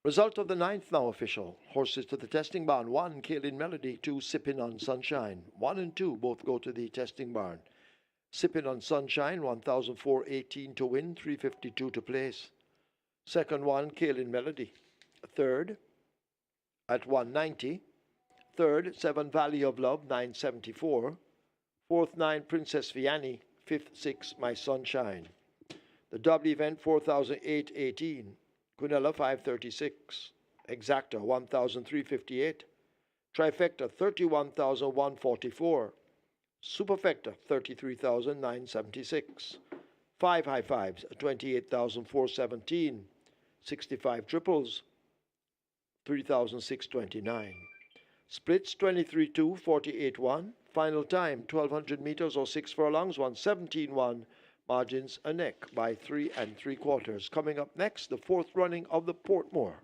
Result of the ninth now official. Horses to the testing barn. 1, Kaylin Melody. 2, Sippin' on Sunshine. 1 and 2 both go to the testing barn. Sippin' on Sunshine, 1,418 to win, 352 to place. Second one, Kaylin Melody. Third, at 190. Third, 7, Valley of Love, 974. Fourth, 9, Princess Vianney. Fifth, 6, My Sunshine. The double event, 4,818. Quinella, 536. Exacta, 1,358. Trifecta, 31,144. Superfecta, 33,976. 5 high fives, 28,417. 65 triples, 3,629. Splits, 23-2, 48-1. Final time, 1,200 meters or 6 furlongs, 117-1. Margins a neck by 3 3/4. Coming up next, the fourth running of the Portmore.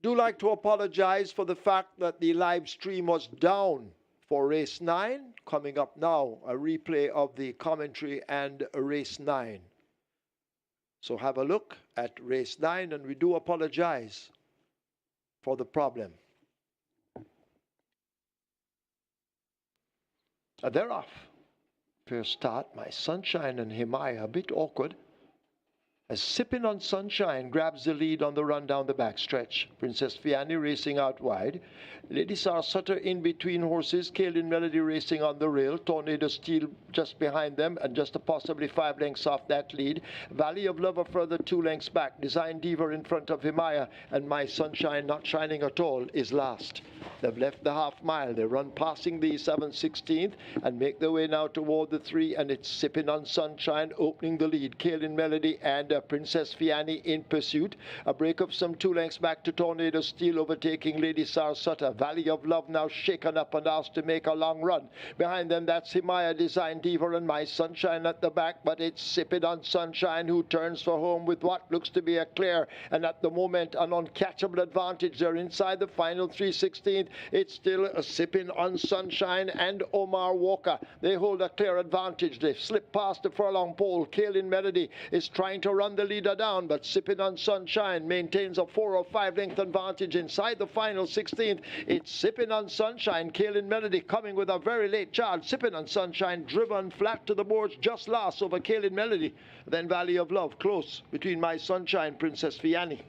Do like to apologize for the fact that the live stream was down for race 9. Coming up now, a replay of the commentary and race 9. So have a look at race 9, and we do apologize for the problem. They're off. First start, My Sunshine and Himalaya, a bit awkward. As Sipping on Sunshine grabs the lead on the run down the backstretch. Princess Fiani racing out wide. Lady Sar Sutter in between horses. Kaylin Melody racing on the rail. Tornado Steel just behind them and just possibly 5 lengths off that lead. Valley of Love a further 2 lengths back. Design Diva in front of Himalaya, and My Sunshine, not shining at all, is last. They've left the half mile. They run passing the 7/16th and make their way now toward the 3, and it's Sipping on Sunshine opening the lead. Kaylin Melody and Princess Fiani in pursuit. A break of some 2 lengths back to Tornado Steel, overtaking Lady Sar Sutter. Valley of Love now shaken up and asked to make a long run. Behind them, that's Himalaya, Design Diva and My Sunshine at the back, but it's Sipping on Sunshine who turns for home with what looks to be a clear, and at the moment an uncatchable advantage. They're inside the final 3/16th. It's still a Sipping on Sunshine and Omar Walker. They hold a clear advantage. They've slipped past the furlong pole. Kaylin Melody is trying to run the leader down, but Sipping on Sunshine maintains a 4 or 5 length advantage inside the final 16th. It's Sipping on Sunshine. Kaylin Melody coming with a very late charge. Sipping on Sunshine driven flat to the boards, just last over Kaylin Melody. Then Valley of Love close between My Sunshine, Princess Fiani.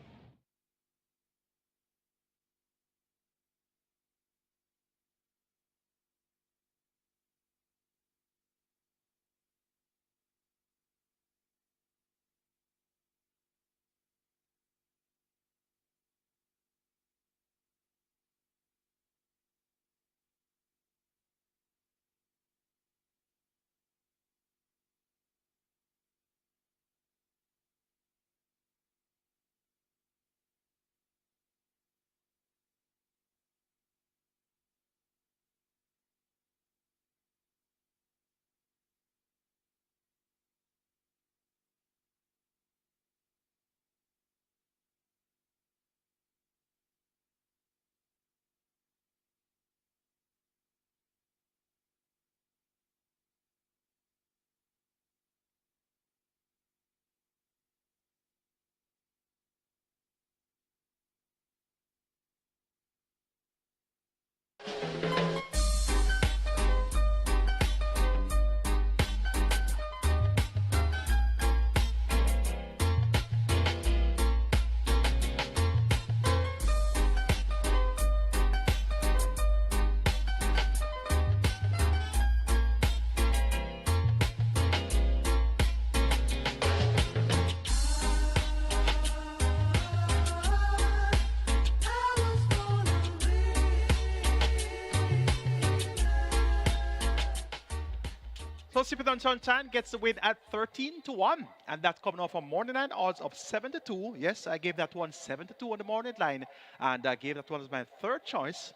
So Sipping on Sunshine gets the win at 13-1, and that's coming off a morning line odds of 7-2. Yes, I gave that one 7-2 on the morning line, and I gave that one as my third choice,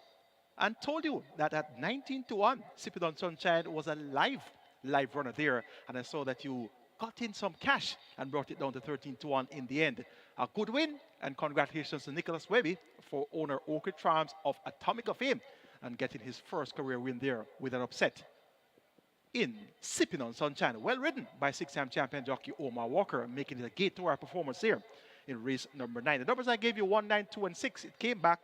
and told you that at 19-1, Sipping on Sunshine was a live runner there, and I saw that you got in some cash and brought it down to 13-1 in the end. A good win, and congratulations to Nicholas Webby for owner Orchid Farms of Atomica fame, and getting his first career win there with an upset in Sipping on Sunshine. Well ridden by 6-time champion jockey Omar Walker, making it a gate to our performance there in race number 9. The numbers I gave you, 1, 9, 2, and 6. It came back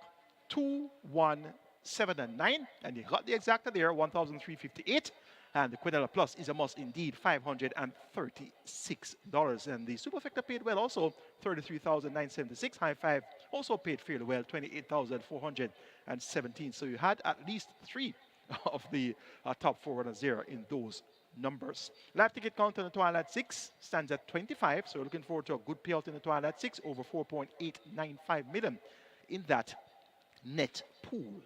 2, 1, 7, and 9. And you got the exacta there, 1,358. And the Quinella Plus is a must indeed, $536. And the Superfecta paid well also, $33,976. High Five also paid fairly well, $28,417. So you had at least 3 of the top 4 runners there in those numbers. Live ticket count in the Twilight 6 stands at 25, so we're looking forward to a good payout in the Twilight 6, over 4.895 million in that net pool.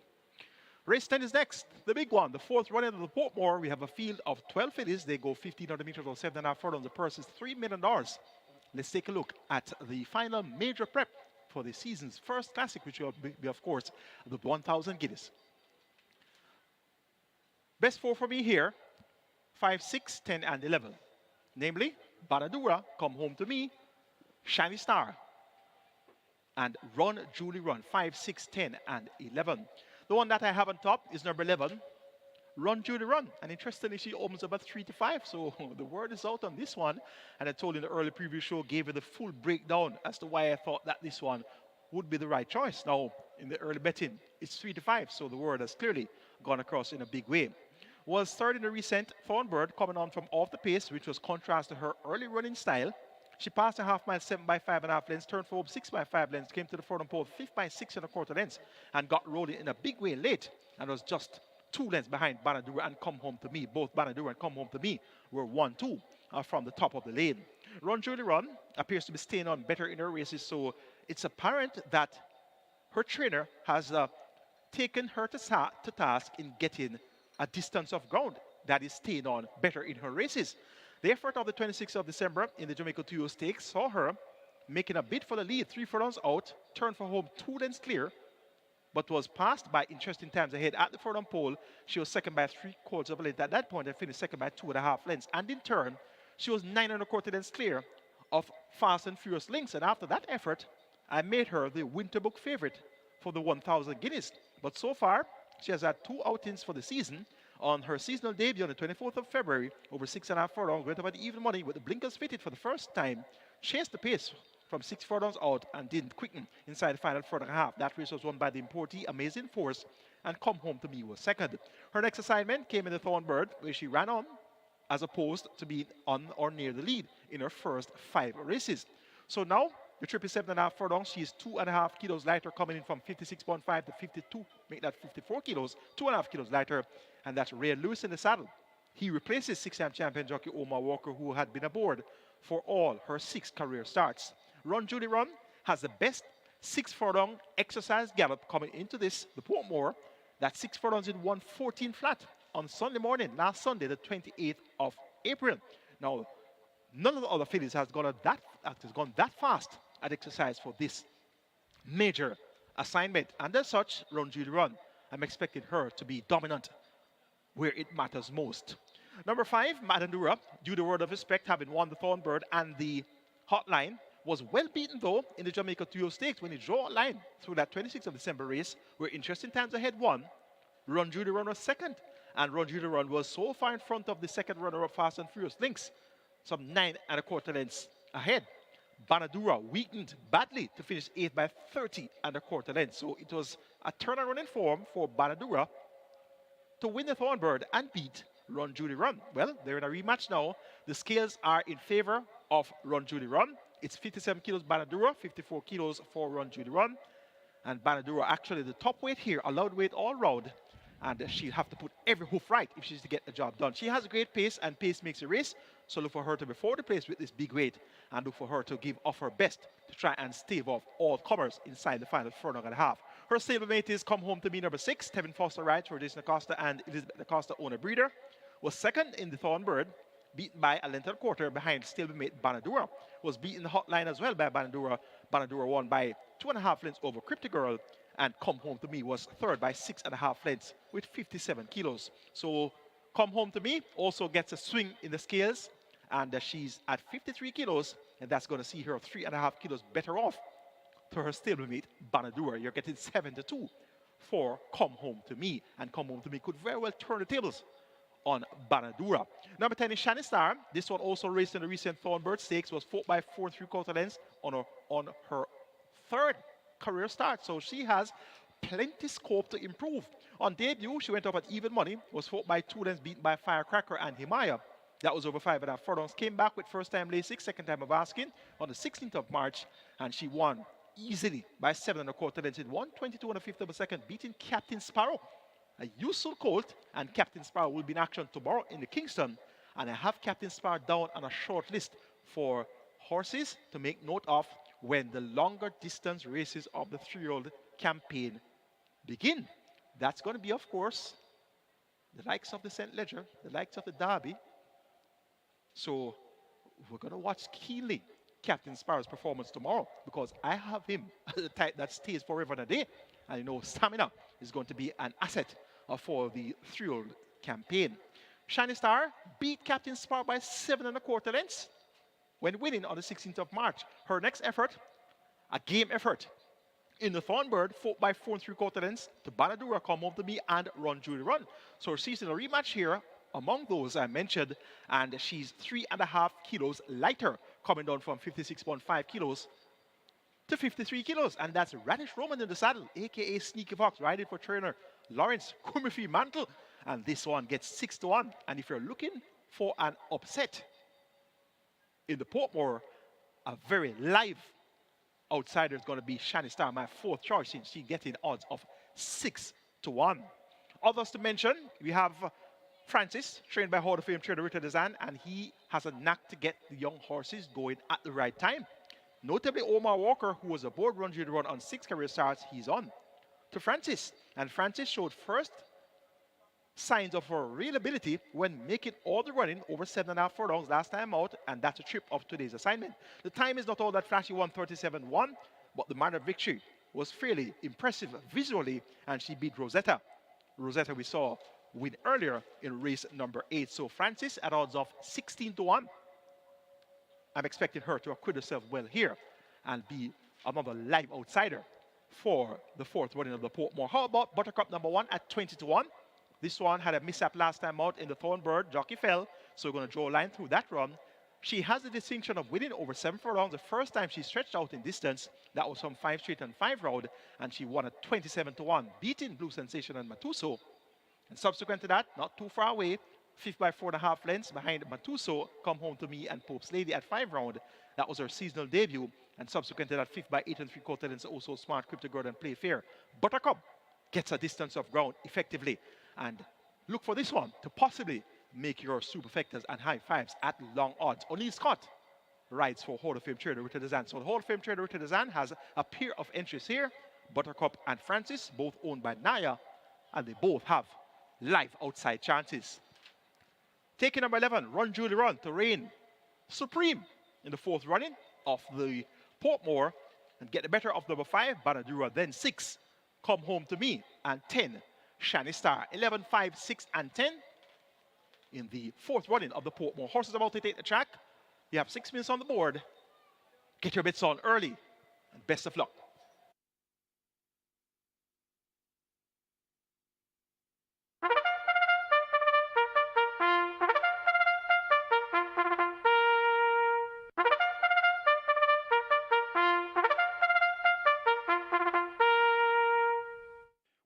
Race 10 is next, the big one, the 4th running of the Portmore. We have a field of 12 fillies. They go 1,500 meters or 7.5 furlongs. The purse is $3 million. Let's take a look at the final major prep for the season's first classic, which will be, of course, the 1,000 guineas. Best 4 for me here, 5, 6, 10, and 11. Namely, Banadura, Come Home to Me, Shiny Star, and Run Julie Run, 5, 6, 10, and 11. The one that I have on top is number 11, Run Julie Run. And interestingly, she opens about 3 to 5. So the word is out on this one. And I told you in the early preview show, gave you the full breakdown as to why I thought that this one would be the right choice. Now, in the early betting, it's 3 to 5. So the word has clearly gone across in a big way. Was third in the recent Thornbird, coming on from off the pace, which was contrast to her early running style. She passed a half mile 7 by 5.5 lengths, turned forward 6 by 5 lengths, came to the front pole 5 by 6.25 lengths, and got rolling in a big way late, and was just 2 lengths behind Banadura and Come Home to Me. Both Banadura and Come Home to Me were 1-2 from the top of the lane. Run Julie Run appears to be staying on better in her races, so it's apparent that her trainer has taken her to task in getting a distance of ground that is staying on better in her races. The effort of the 26th of December in the Jamaica 2 Stakes saw her making a bid for the lead, 3 furlongs out, turned for home 2 lengths clear, but was passed by interesting times ahead at the furlong pole. She was second by 3/4 of a length at that point and finished second by 2.5 lengths. And in turn, she was 9.25 lengths clear of Fast and Furious Links. And after that effort, I made her the winter book favorite for the 1,000 guineas. But so far, she has had 2 outings for the season. On her seasonal debut on the 24th of February, over 6.5 furlongs, went about even money with the blinkers fitted for the first time, chased the pace from 6 furlongs out and didn't quicken inside the final furlong and a half. That race was won by the importee Amazing Force, and Come Home to Me was second. Her next assignment came in the Thornbird, where she ran on as opposed to being on or near the lead in her first 5 races. So now, the trip is 7.5 furlongs. She is 2.5 kilos lighter, coming in from 56.5 to 52, make that 54 kilos, 2.5 kilos lighter, and that's Ray Lewis in the saddle. He replaces 6-time champion jockey Omar Walker, who had been aboard for all her 6 career starts. Run Julie Run has the best 6 furlong exercise gallop coming into this, the Portmore. That's 6 furlongs in 1:14 flat on Sunday morning, last Sunday, the 28th of April. Now, none of the other fillies has gone that fast at exercise for this major assignment. And as such, Run Julie Run, I'm expecting her to be dominant where it matters most. Number 5, Banadura, due the word of respect, having won the Thornbird and the Hotline, was well beaten though in the Jamaica 2 Stakes when he drew a line through that 26th of December race where Interesting Times Ahead won. Run Julie Run was second, and Run Julie Run was so far in front of the second runner-up Fast and Furious Links, some 9.25 lengths ahead. Banadura weakened badly to finish 8 by 30.25 lengths. So it was a turnaround in form for Banadura to win the Thornbird and beat Run Julie Run. Well, they're in a rematch now. The scales are in favor of Run Julie Run. It's 57 kilos Banadura, 54 kilos for Run Julie Run. And Banadura actually the top weight here, allowed weight all round. And she'll have to put every hoof right if she's to get the job done. She has a great pace, and pace makes a race. So look for her to be fourth place with this big weight, and look for her to give off her best to try and stave off all comers inside the final furlong and a half. Her stablemate is Come Home to Me, number 6. Tevin Foster rides for Jason Acosta and Elizabeth Acosta, owner breeder. Was second in the Thornbird, beaten by a length and a quarter behind stablemate Banadura. Was beaten the Hotline as well by Banadura. Banadura won by 2.5 lengths over Cryptic Girl, and Come Home to Me was third by 6.5 lengths with 57 kilos. So Come Home to Me also gets a swing in the scales, and she's at 53 kilos, and that's going to see her 3.5 kilos better off to her stablemate Banadura. You're getting 7-2 for Come Home to Me, and Come Home to Me could very well turn the tables on Banadura. Number 10 is Shiny Star. This one also raced in the recent Thornbird Stakes, was 4 by 4 3/4 lengths on her third career start. So she has plenty scope to improve. On debut, she went up at even money, was 4 by 2 lengths, beaten by Firecracker and Himaya. That was over 5.5 furlongs. Came back with first time Lasix, second time of asking on the 16th of March, and she won easily by 7.25 lengths in 1:22 of a second, beating Captain Sparrow, a useful colt, and Captain Sparrow will be in action tomorrow in the Kingston. And I have Captain Sparrow down on a short list for horses to make note of when the longer distance races of the 3-year-old campaign begin. That's going to be, of course, the likes of the St. Ledger, the likes of the Derby. So we're going to watch keenly Captain Sparrow's performance tomorrow, because I have him the type that stays forever and a day. And you know, stamina is going to be an asset for the 3-year-old campaign. Shiny Star beat Captain Sparrow by 7.25 lengths when winning on the 16th of March. Her next effort, a game effort, In the Thornbird, 4 by 4 3/4 lengths to Banadura, Come Home to Me, and Run Julie Run. So she's in a rematch here among those I mentioned, and she's 3.5 kilos lighter, coming down from 56.5 kilos to 53 kilos. And that's Radish Roman in the saddle, aka Sneaky Fox, riding for trainer Lawrence Kumifi Mantle. And this one gets 6-1. And if you're looking for an upset in the Portmore, a very live outsider is going to be Shani Star, my fourth choice, since she's getting odds of 6-1. Others to mention, we have Francis, trained by Hall of Fame trainer Richard Dezan, and he has a knack to get the young horses going at the right time. Notably, Omar Walker, who was aboard Run Judy Run on 6 career starts, he's on to Francis. And Francis showed first signs of her real ability when making all the running over 7.5 furlongs last time out, and that's a trip of today's assignment. The time is not all that flashy, 1:37.1, but the manner of victory was fairly impressive visually, and she beat Rosetta. Rosetta we saw win earlier in race number 8. So Francis at odds of 16-1. I'm expecting her to acquit herself well here and be another live outsider for the fourth running of the Portmore. How about Buttercup number 1 at 20-1? This one had a mishap last time out in the Thornbird. Jockey fell, so we're going to draw a line through that run. She has the distinction of winning over 7 furlongs. The first time she stretched out in distance, that was from 5 straight and 5 round, and she won at 27-1, beating Blue Sensation and Matuso. And subsequent to that, not too far away, 5th by 4.5 lengths behind Matuso, Come Home to Me, and Pope's Lady at 5 round. That was her seasonal debut. And subsequent to that, 5th by 8 3/4 lengths, also Smart, Crypto Girl, and Play Fair. Buttercup gets a distance of ground effectively. And look for this one to possibly make your superfectas and high fives at long odds. O'Neill Scott rides for Hall of Fame trainer Richard Dezan. So the Hall of Fame trainer Richard Dezan has a pair of entries here, Buttercup and Francis, both owned by Naya, and they both have live outside chances. Taking number 11, Run Julie Run, to reign supreme in the fourth running of the Portmore and get the better of number 5, Banadura, then 6, Come Home to Me, and 10, Shani Star. 11, 5, 6, and 10 in the fourth running of the Portmore. Horses about to take the track. You have 6 minutes on the board. Get your bets on early, and best of luck.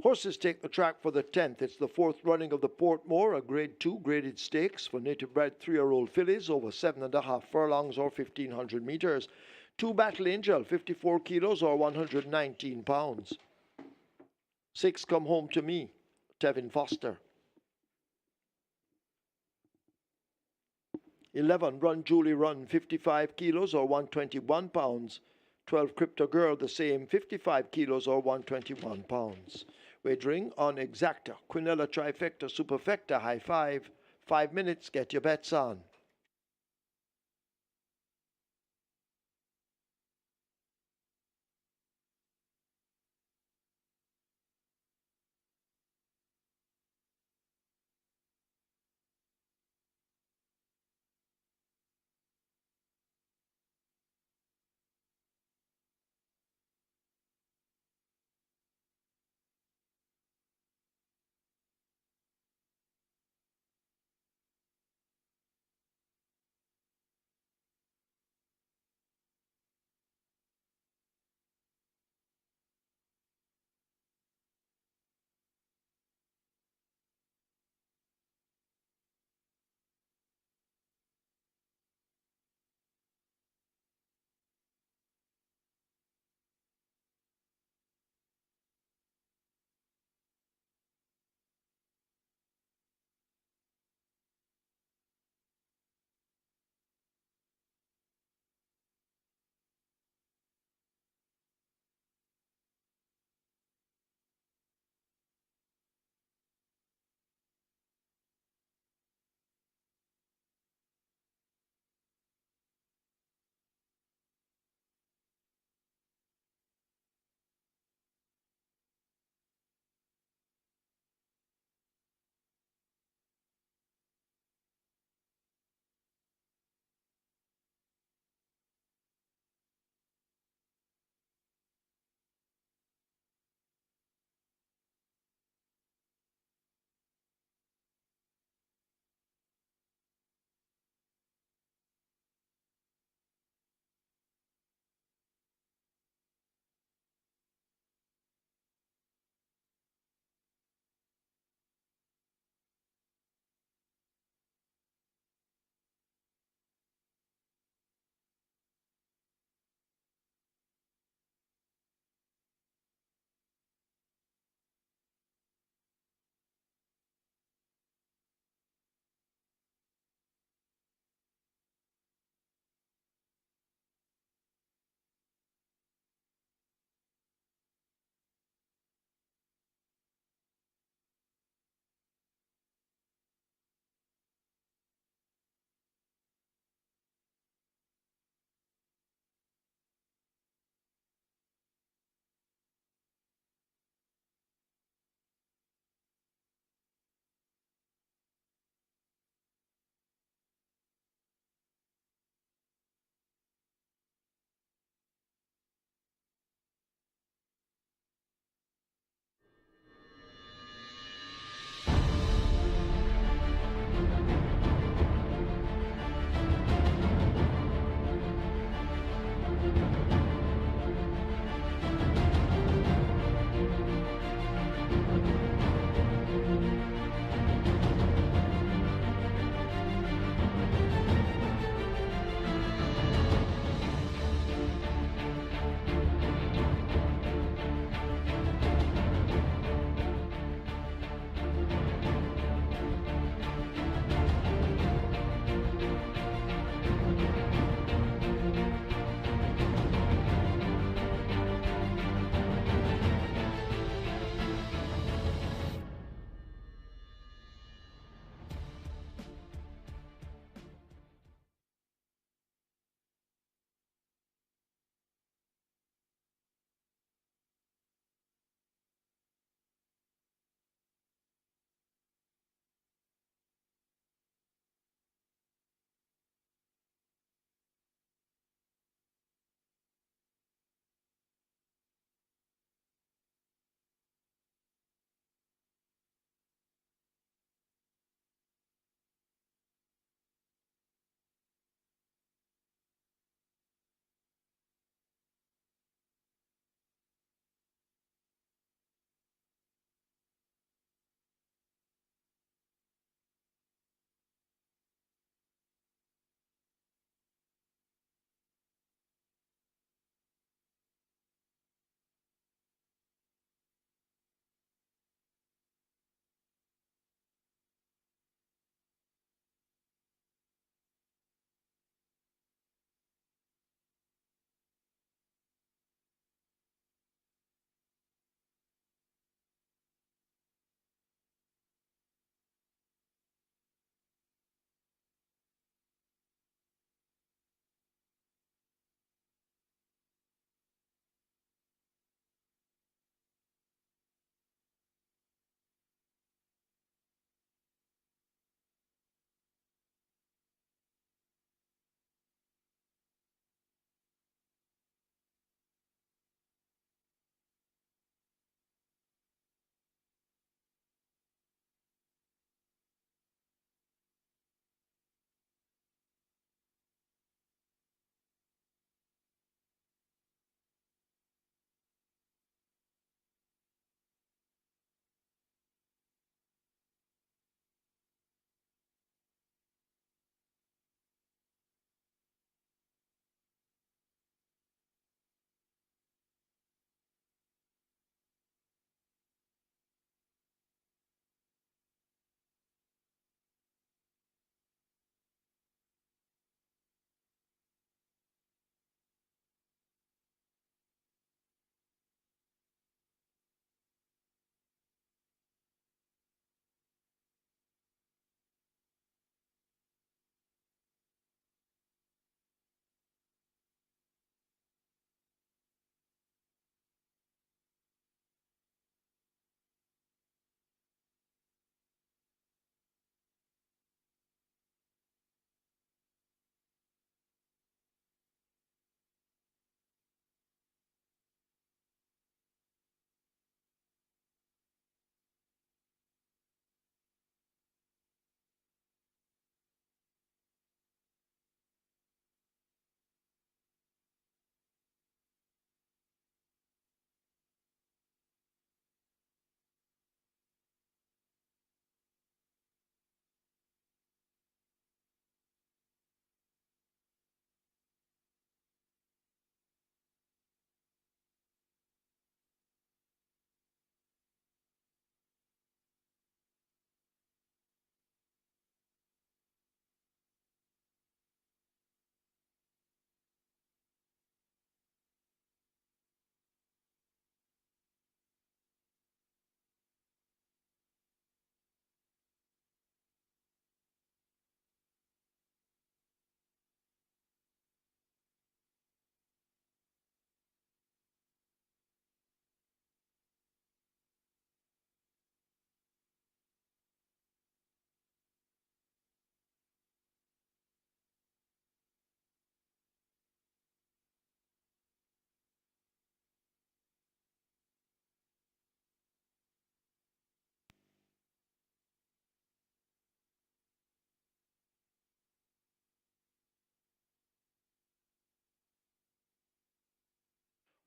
Horses take the track for the 10th. It's the fourth running of the Portmore, a Grade 2 graded stakes for native bred 3-year-old fillies over 7.5 furlongs or 1,500 meters. 2 Battle Angel, 54 kilos or 119 pounds. 6 Come Home to Me, Tevin Foster. 11 Run Julie Run, 55 kilos or 121 pounds. 12 Crypto Girl, the same, 55 kilos or 121 pounds. Wagering on Exacta, Quinella Trifecta, Superfecta, High Five. 5 minutes, get your bets on.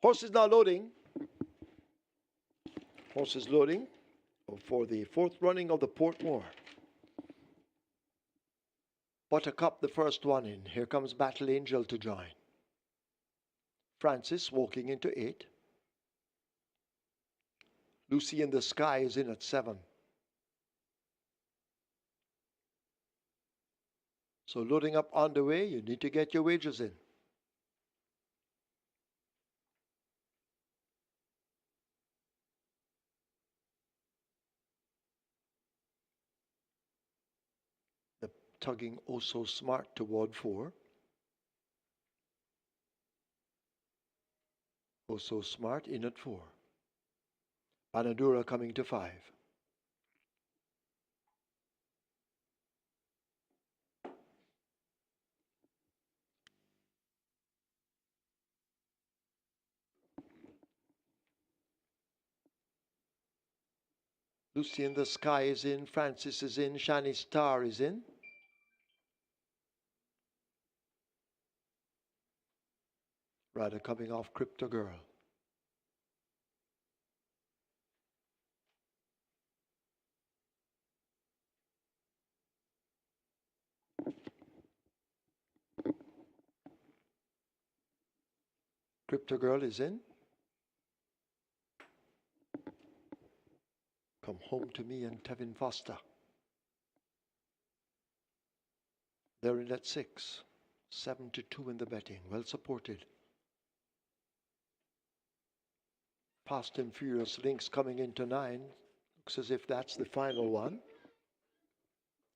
Horse is now loading. Horse is loading for the fourth running of the Portmore. Buttercup, the first one in. Here comes Battle Angel to join. Francis walking into 8. Lucy in the Sky is in at 7. So loading up on the way, you need to get your wagers in. The tugging oh so smart toward 4. Oh so smart in at 4. Panadura coming to 5. Lucy in the Sky is in. Francis is in. Shiny Star is in. Rider coming off Crypto Girl. Crypto Girl is in. Come Home to Me and Tevin Foster. They're in at 6. 7-2 in the betting. Well supported. Fast and Furious Links coming into 9. Looks as if that's the final one.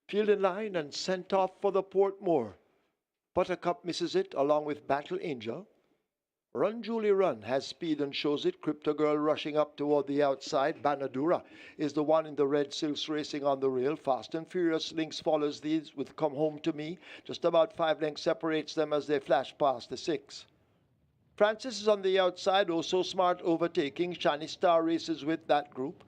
Field in line and sent off for the Portmore. Buttercup misses it along with Battle Angel. Run Julie Run has speed and shows it. Crypto Girl rushing up toward the outside. Banadura is the one in the red silks racing on the rail. Fast and Furious Links follows these with Come Home to Me. Just about 5 lengths separates them as they flash past the 6. Francis is on the outside, oh so smart overtaking. Shiny Star races with that group.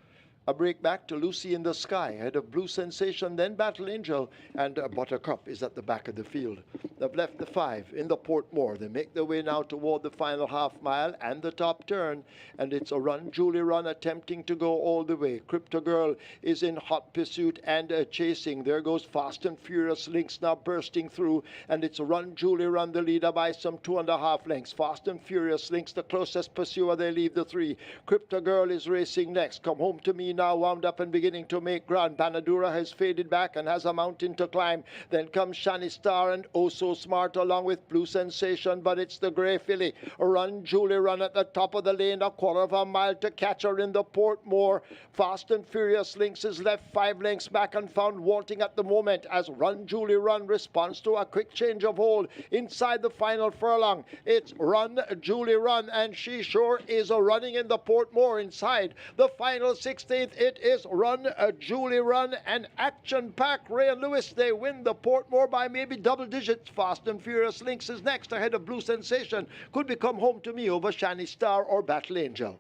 A break back to Lucy in the Sky, ahead of Blue Sensation, then Battle Angel, and Buttercup is at the back of the field. They've left the 5 in the Portmore. They make their way now toward the final half mile and the top turn, and it's a Run Julie Run attempting to go all the way. Crypto Girl is in hot pursuit and chasing. There goes Fast and Furious Links now bursting through, and it's a Run Julie Run, the leader by some 2.5 lengths. Fast and Furious Links, the closest pursuer. They leave the 3. Crypto Girl is racing next. Come Home to Me now wound up and beginning to make ground. Banadura has faded back and has a mountain to climb. Then comes Shiny Star and Oh So Smart along with Blue Sensation, but it's the Grey Filly. Run Julie Run at the top of the lane, 1/4 mile to catch her in the Portmore. Fast and Furious Links is left 5 lengths back and found wanting at the moment as Run Julie Run responds to a quick change of hold inside the final furlong. It's Run Julie Run, and she sure is running in the Portmore inside the final 16th. It is Run Julie Run, and Action Pack Ray Lewis. They win the Portmore by maybe double digits. Fast and Furious Links is next ahead of Blue Sensation. Could become Home to Me over Shiny Star or Battle Angel.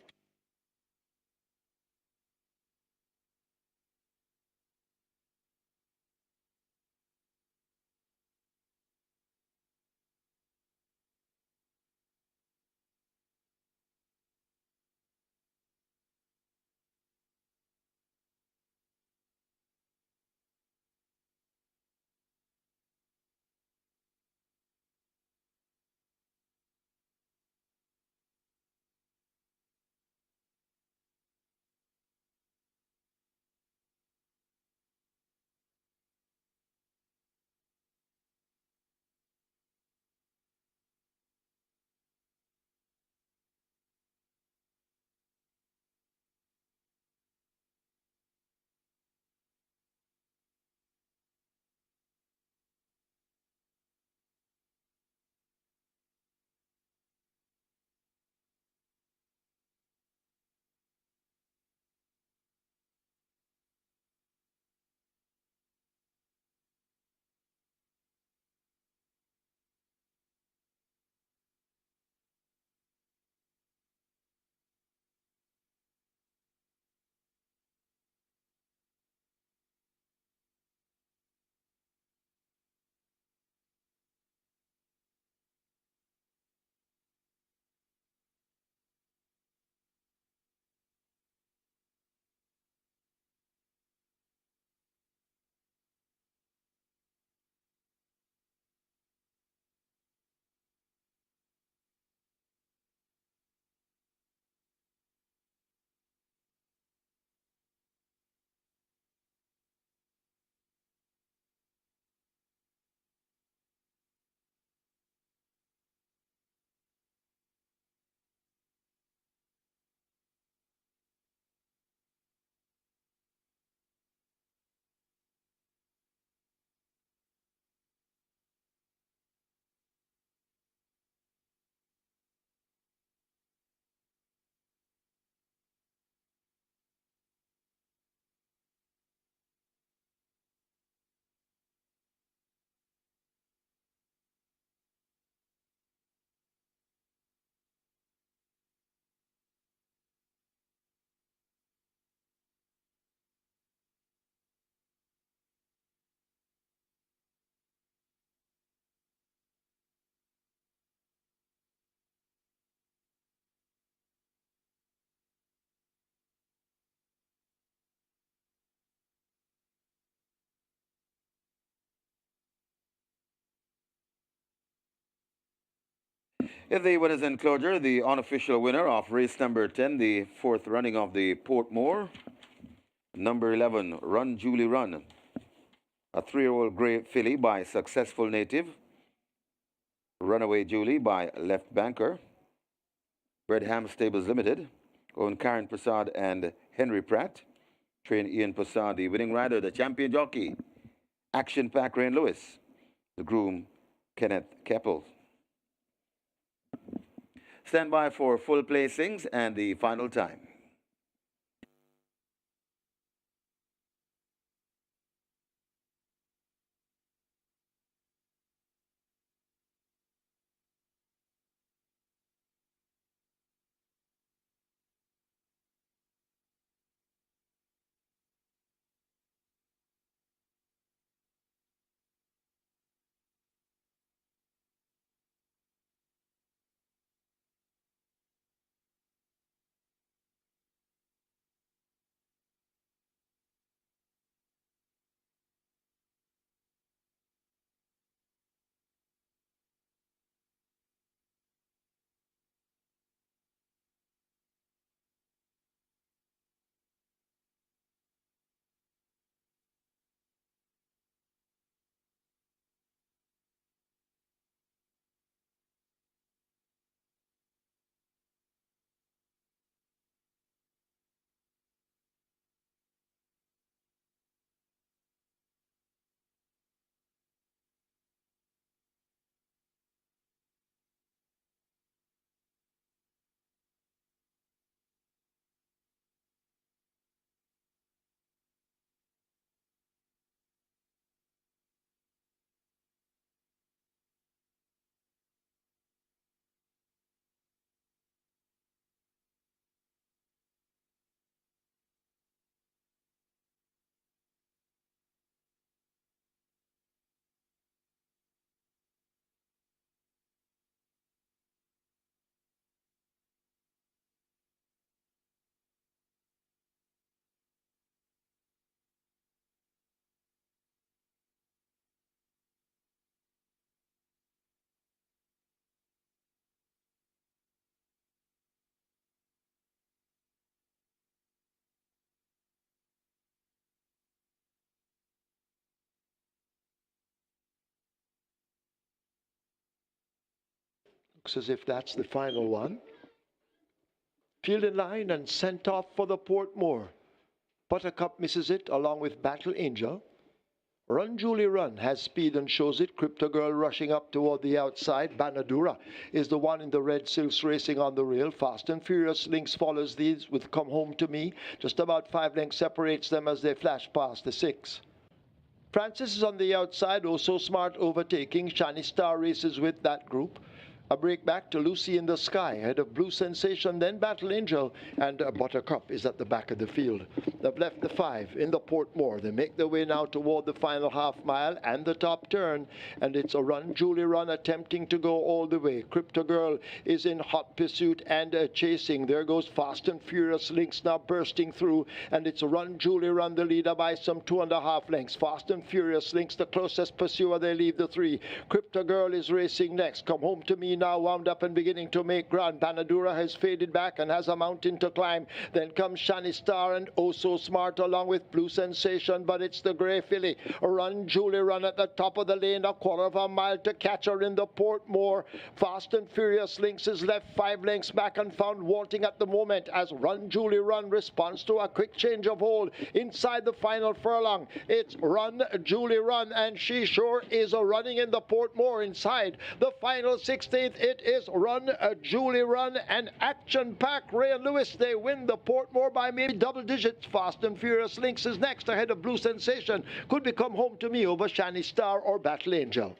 In the winners enclosure, the unofficial winner of race number 10, the fourth running of the Portmore, number 11, Run Julie Run, a 3-year-old gray filly by Successful Native, Runaway Julie by Left Banker, Bredham Stables Limited, own Karen Prasad and Henry Pratt, train Ian Prasad, the winning rider, the champion jockey, Action Pack Rain Lewis, the groom Kenneth Keppel. Stand by for full placings and the final time. Looks as if that's the final one. Field in line and sent off for the Portmore. Buttercup misses it along with Battle Angel. Run Julie Run has speed and shows it. Crypto Girl rushing up toward the outside. Banadura is the one in the red silks racing on the rail. Fast and Furious Lynx follows these with Come Home to Me. Just about 5 lengths separates them as they flash past the 6. Francis is on the outside, oh so smart overtaking. Shiny Star races with that group. A break back to Lucy in the Sky, ahead of Blue Sensation, then Battle Angel, and Buttercup is at the back of the field. They've left the 5 in the Portmore. They make their way now toward the final half mile and the top turn, and it's a Run Julie Run attempting to go all the way. Crypto Girl is in hot pursuit and chasing. There goes Fast and Furious Lynx now bursting through, and it's a Run Julie Run, the leader by some 2.5 lengths. Fast and Furious Lynx, the closest pursuer. They leave the 3. Crypto Girl is racing next. Come Home to Me now wound up and beginning to make ground. Banadura has faded back and has a mountain to climb. Then comes Shiny Star and Oh So Smart along with Blue Sensation, but it's the grey filly. Run Julie Run at the top of the lane, a 1/4 mile to catch her in the Portmore. Fast and Furious Lynx is left 5 lengths back and found wanting at the moment as Run Julie Run responds to a quick change of hold inside the final furlong. It's Run Julie Run, and she sure is running in the Portmore inside the final 16th. It is Run Julie Run and Action Pack Ray and Lewis. They win the Portmore by maybe double digits. Fast and Furious Lynx is next ahead of Blue Sensation. Could be Come Home to Me over Shiny Star or Battle Angel.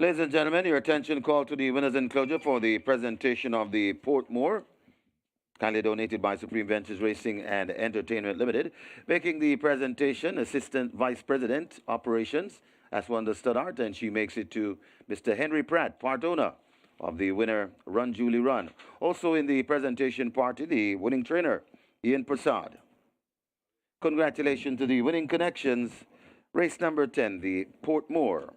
Ladies and gentlemen, your attention called to the winners enclosure for the presentation of the Portmore, kindly donated by Supreme Ventures Racing and Entertainment Limited. Making the presentation, Assistant Vice President, Operations, as Wanda Studart, and she makes it to Mr. Henry Pratt, part owner of the winner, Run Julie Run. Also in the presentation party, the winning trainer, Ian Prasad. Congratulations to the winning connections, race number 10, the Portmore.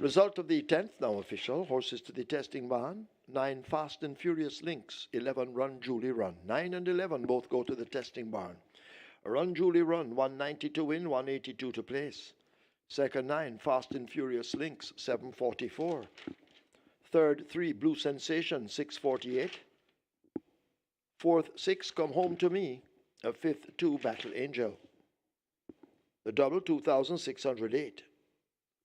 Result of the 10th now official. Horses to the testing barn. 9 Fast and Furious Links. 11 Run Julie Run. 9 and 11 both go to the testing barn. Run Julie Run. 190 to win, 182 to place. Second 9 Fast and Furious Links. 744. Third 3 Blue Sensation. 648. Fourth 6 Come Home to Me. Fifth 2 Battle Angel. The double 2,608.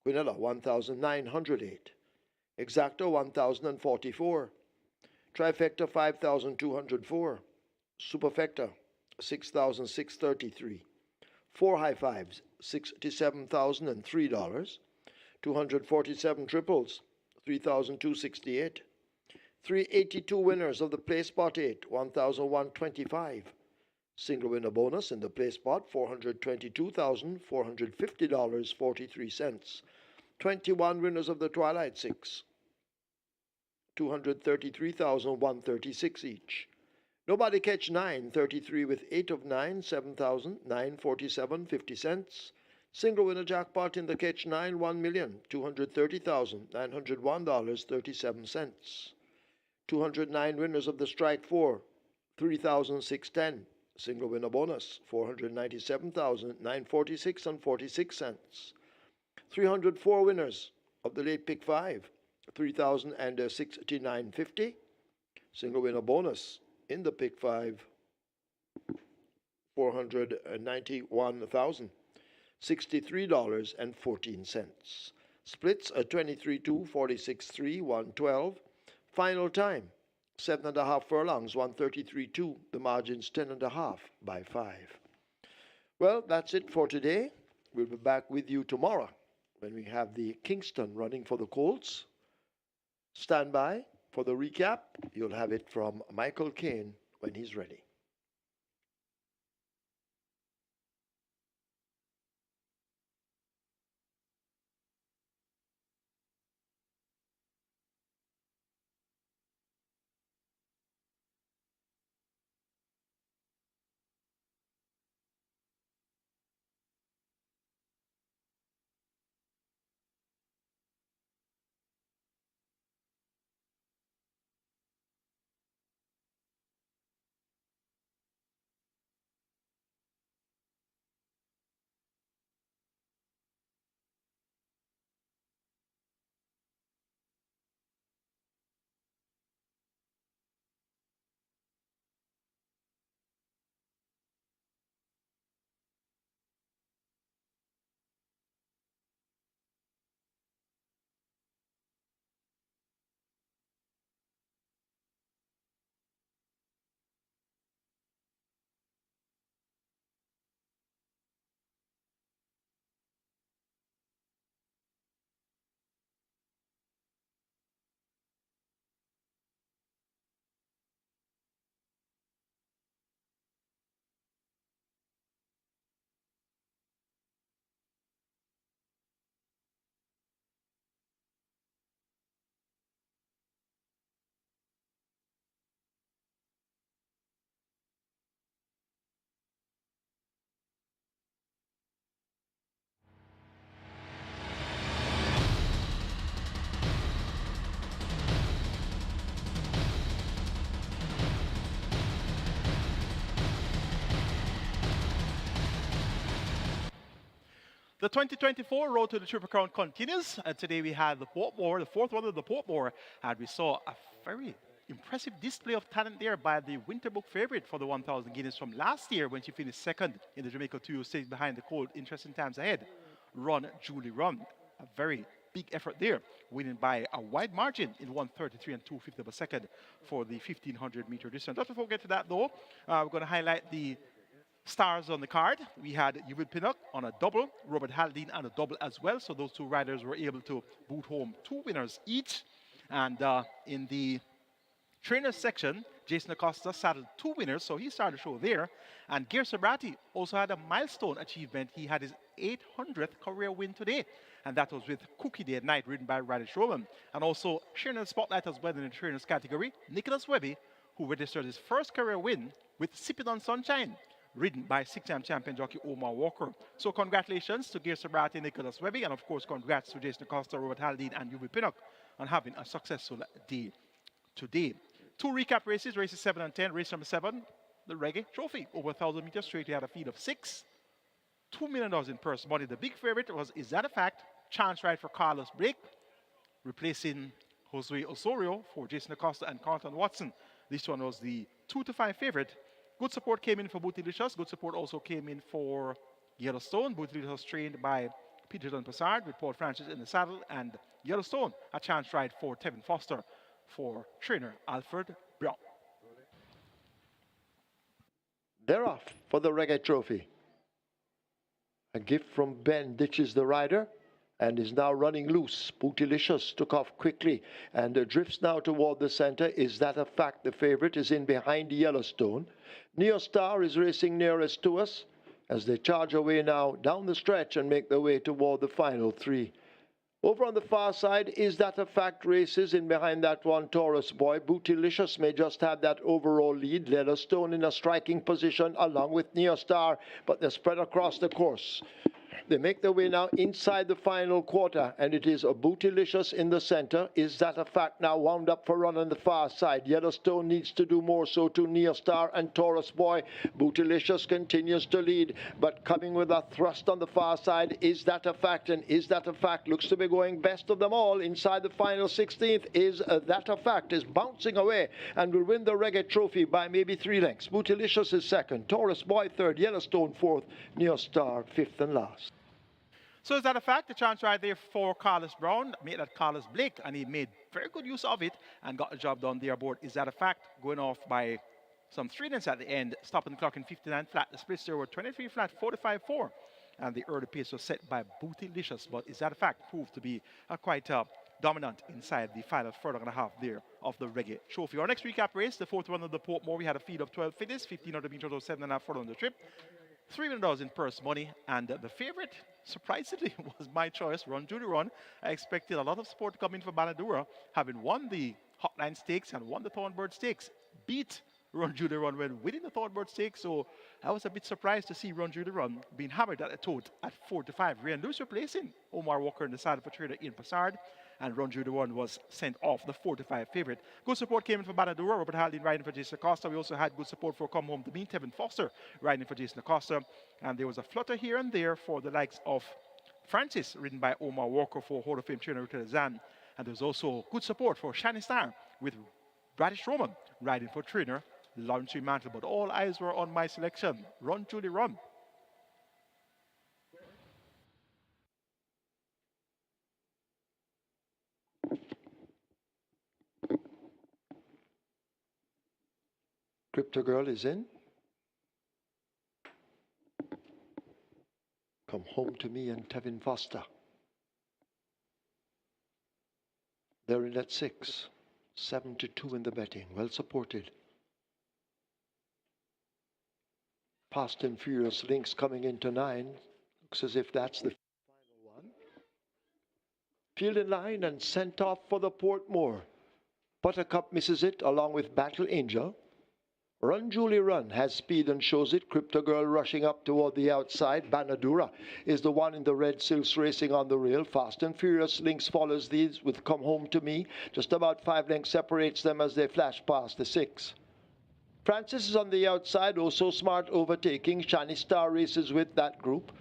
Quinella 1,908. Exacto 1,044. Trifecta 5,204. Superfecta 6,633. 4 high fives $67,003. 247 triples 3,268. 382 winners of the play spot 8 1,125. Single winner bonus in the play spot $422,450.43. 21 winners of the Twilight 6 $233,136 each. Nobody catch 9 33 with 8 of 9 $7,947.50. Single winner jackpot in the catch 9 $1,230,901.37. 209 winners of the strike 4 $3,610. Single winner bonus $497,946.46. 304 winners of the late pick 5 $3,069.50. Single winner bonus in the pick 5 $491,063.14. Splits 23-2, 46-3, 112. Final time 7.5 furlongs, 133.2. The margin's 10.5 by 5. Well, that's it for today. We'll be back with you tomorrow when we have the Kingston running for the Colts. Stand by for the recap. You'll have it from Michael Kane when he's ready. The 2024 Road to the Triple Crown continues, and today we had the Portmore, the fourth one of the Portmore, and we saw a very impressive display of talent there by the Winterbook favorite for the 1,000 guineas from last year when she finished second in the Jamaica 2, staying behind the cold, interesting times ahead. Run, Julie Run, a very big effort there, winning by a wide margin in 1:33 and 2/5 of a second for the 1,500 meter distance. Just before we get to that though, we're going to highlight the stars on the card. We had Yuvid Pinnock on a double, Robert Haldane on a double as well. So those two riders were able to boot home 2 winners each. And in the trainers section, Jason Acosta saddled 2 winners, so he started the show there. And Gear Sabrati also had a milestone achievement. He had his 800th career win today, and that was with Cookie Day at Night, ridden by Radish Roman. And also sharing the spotlight as well in the trainers category, Nicholas Webby, who registered his first career win with Sipping on Sunshine, ridden by six-time champion jockey Omar Walker. So congratulations to Gear Sobrati, Nicholas Webby, and of course congrats to Jason Acosta, Robert Haldane, and Yubi Pinnock on having a successful day today. Two recap races, races 7 and 10. Race number 7, the REGGAE Trophy, over 1,000 meters straight. We had a field of 6. $2 million in purse money. The big favorite was Is That a Fact? Chance ride for Carlos Blake, replacing Jose Osorio for Jason Acosta and Carlton Watson. This one was the 2-5 favorite. Good support came in for Bootylicious. Good support also came in for Yellowstone. Bootylicious trained by Peterson Passard with Paul Francis in the saddle, and Yellowstone a chance ride for Tevin Foster for trainer Alfred Brown. They're off for the REGGAE Trophy. A gift from Ben ditches the rider and is now running loose. Bootylicious took off quickly and drifts now toward the center. Is That a Fact? The favorite is in behind Yellowstone. Neostar is racing nearest to us as they charge away now down the stretch and make their way toward the final 3. Over on the far side, Is That a Fact? Races in behind that one, Taurus Boy. Bootylicious may just have that overall lead. Yellowstone in a striking position along with Neostar, but they're spread across the course. They make their way now inside the final quarter, and it is a Bootylicious in the center. Is That a Fact? Now wound up for run on the far side. Yellowstone needs to do more, so to Neostar and Taurus Boy. Bootylicious continues to lead, but coming with a thrust on the far side, Is That a Fact? And Is That a Fact looks to be going best of them all inside the final 16th. Is That a Fact is bouncing away and will win the REGGAE Trophy by maybe 3 lengths. Bootylicious is second, Taurus Boy third, Yellowstone fourth, Neostar fifth and last. So Is That a Fact? The chance right there for Carlos Brown, made that Carlos Blake, and he made very good use of it and got the job done there aboard Is That a Fact? Going off by some 3 lengths at the end, stopping the clock in 59 flat. The splits there were 23 flat, 45-4, and the early pace was set by Bootylicious, but Is That a Fact? Proved to be quite dominant inside the final furlong and a half there of the REGGAE Trophy. Our next recap race, the 4th one of the Portmore, we had a field of 12 fillies, 1,500 meters or 7.5 furlong on the trip. $3 million in purse money, and the favorite, surprisingly, was my choice, Run Judy Run. I expected a lot of support to come in for Banadura, having won the Hotline Stakes and won the Thornbird Stakes, beat Run Judy Run when winning the Thornbird Stakes, so I was a bit surprised to see Run Judy Run being hammered at a tote at 4-5. Ray and Lewis replacing Omar Walker in the saddle for trader Ian Passard, and Run Judy Run was sent off, the 4-5 favorite. Good support came in for Banadura, Robert Haldane riding for Jason Acosta. We also had good support for Come Home to Me, Tevin Foster riding for Jason Acosta. And there was a flutter here and there for the likes of Francis, ridden by Omar Walker for Hall of Fame trainer Richard Zan. And there was also good support for Shiny Star with Bradish Roman riding for trainer Lawrence Mantle. But all eyes were on my selection, Run Judy Run. Crypto Girl is in. Come Home to Me and Tevin Foster. They're in at 6. 7-2 in the betting. Well supported. Fast and Furious Links coming into 9. Looks as if that's the final one. Field in line and sent off for the Portmore. Buttercup misses it along with Battle Angel. Run Julie Run has speed and shows it. Crypto Girl rushing up toward the outside. Banadura is the one in the red silks racing on the rail. Fast and Furious Links follows these with Come Home to Me. Just about 5 lengths separates them as they flash past the 6. Francis is on the outside, oh so smart overtaking. Shiny Star races with that group.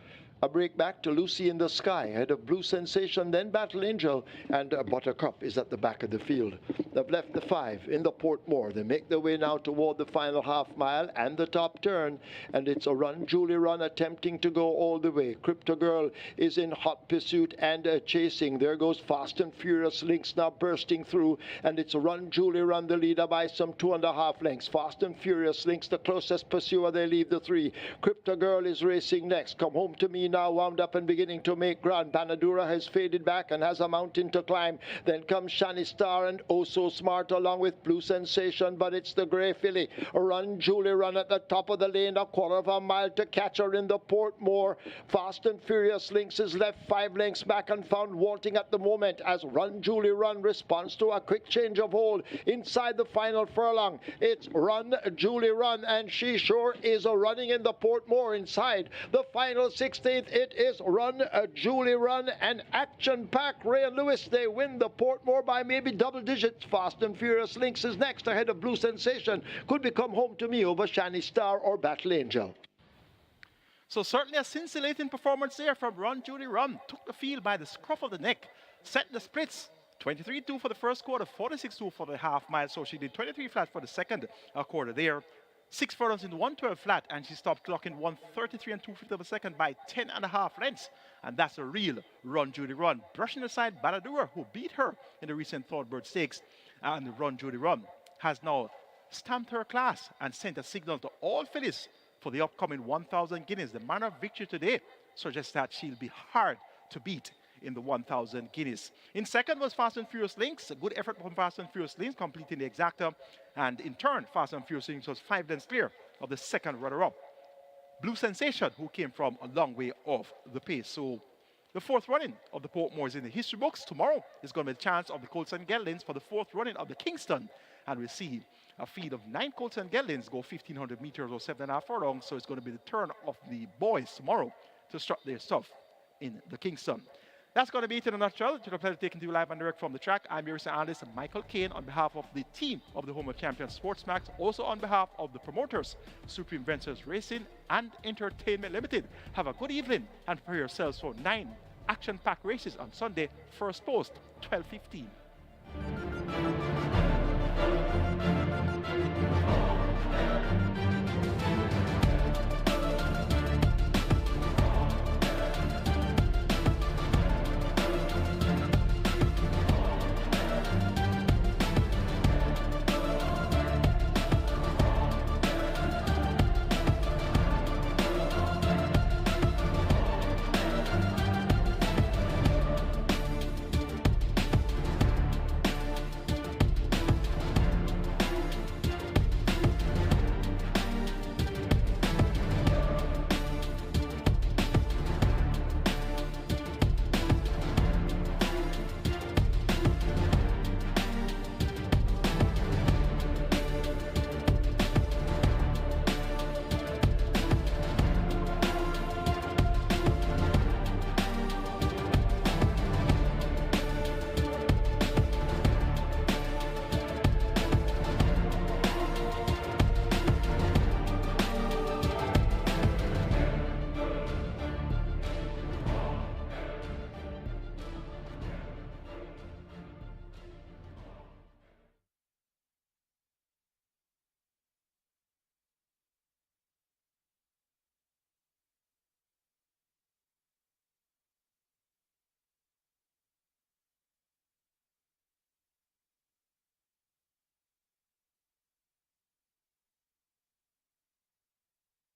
A break back to Lucy in the Sky, ahead of Blue Sensation, then Battle Angel, and Buttercup is at the back of the field. They've left the 5 in the Portmore. They make their way now toward the final half mile and the top turn, and it's a Run Julie Run attempting to go all the way. Crypto Girl is in hot pursuit and chasing. There goes Fast and Furious Links now bursting through, and it's a Run Julie Run, the leader by some 2.5 lengths. Fast and Furious Links, the closest pursuer. They leave the 3. Crypto Girl is racing next. Come Home to Me now wound up and beginning to make ground. Panadura has faded back and has a mountain to climb. Then comes Shani Star and Oh So Smart along with Blue Sensation, but it's the Grey Filly. Run Julie Run at the top of the lane, a quarter of a mile to catch her in the Portmore. Fast and Furious Lynx is left 5 lengths back and found wanting at the moment as Run Julie Run responds to a quick change of hold inside the final furlong. It's Run Julie Run, and she sure is running in the Portmore inside the final 16th. It is Run Julie Run and Action Pack. Ray and Lewis, they win the Portmore by maybe double digits. Fast and Furious Lynx is next ahead of Blue Sensation. Could become home to me over Shani Star or Battle Angel. So certainly a scintillating performance there from Run Julie Run. Took the field by the scruff of the neck, set the splits. 23-2 for the first quarter, 46-2 for the half mile. So she did 23 flat for the second quarter there. 6 furlongs in 112 flat, and she stopped clocking 133 and 2/5 of a second by 10.5 lengths. And that's a real Run Julie Run. Brushing aside Balladur, who beat her in the recent Thornbird Stakes. And Run Julie Run has now stamped her class and sent a signal to all fillies for the upcoming 1,000 guineas. The manner of victory today suggests that she'll be hard to beat in the 1,000 guineas. In second was Fast and Furious Lynx. A good effort from Fast and Furious Lynx, completing the exacta. And in turn, Fast and Furious Lynx was 5 lengths clear of the second runner-up, Blue Sensation, who came from a long way off the pace. So the fourth running of the Portmore is in the history books. Tomorrow is going to be the chance of the Colts and Geldings for the fourth running of the Kingston. And we'll see a field of 9 Colts and Geldings go 1,500 meters or 7.5 furlongs. So it's going to be the turn of the boys tomorrow to strut their stuff in the Kingston. That's going to be it in a nutshell. It's a pleasure taking to you live and direct from the track. I'm your analyst, Michael Kane, on behalf of the team of the Home of Champions Sportsmax, also on behalf of the promoters, Supreme Ventures Racing and Entertainment Limited. Have a good evening and prepare yourselves for 9 action-packed races on Sunday, first post, 12:15.